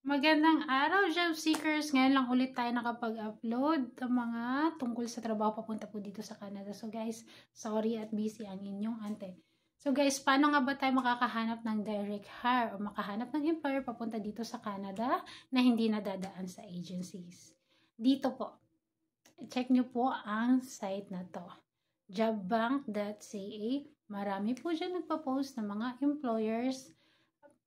Magandang araw, job seekers! Ngayon lang ulit tayo nakapag-upload ng mga tungkol sa trabaho papunta po dito sa Canada. So guys, sorry at busy ang inyong ante. So guys, paano nga ba tayo makakahanap ng direct hire o makahanap ng employer papunta dito sa Canada na hindi nadadaan sa agencies? Dito po, check nyo po ang site na to, jobbank.ca. Marami po dyan nagpa-post ng mga employers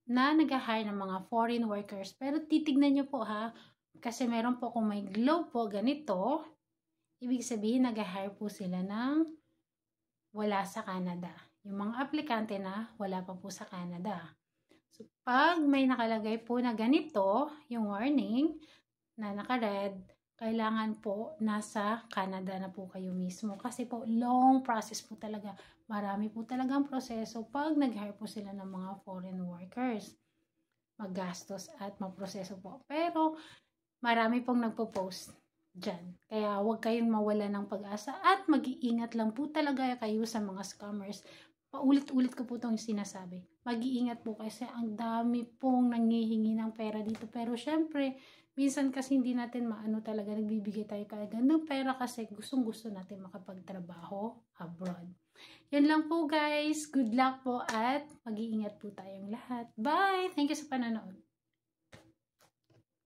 na nag-hire ng mga foreign workers. Pero titignan nyo po ha, kasi meron po kung may globe po ganito, ibig sabihin nag-hire po sila ng wala sa Canada. Yung mga aplikante na wala pa po sa Canada. So, pag may nakalagay po na ganito, yung warning na naka-red, kailangan po nasa Canada na po kayo mismo. Kasi po, long process po talaga. Marami po talagang proseso pag nag-hire po sila ng mga foreign workers. Magastos at maproseso po. Pero, marami pong nagpo-post dyan. Kaya, huwag kayong mawala ng pag-asa at mag-iingat lang po talaga kayo sa mga scammers. Paulit-ulit ko po itong sinasabi. Mag-iingat po kasi ang dami pong nangihingi ng pera dito. Pero, syempre, minsan kasi hindi natin maano talaga, nagbibigay tayo kaagad ng pera kasi gustong-gusto natin makapagtrabaho abroad. Yan lang po guys. Good luck po at mag-iingat po tayong lahat. Bye! Thank you sa panonood.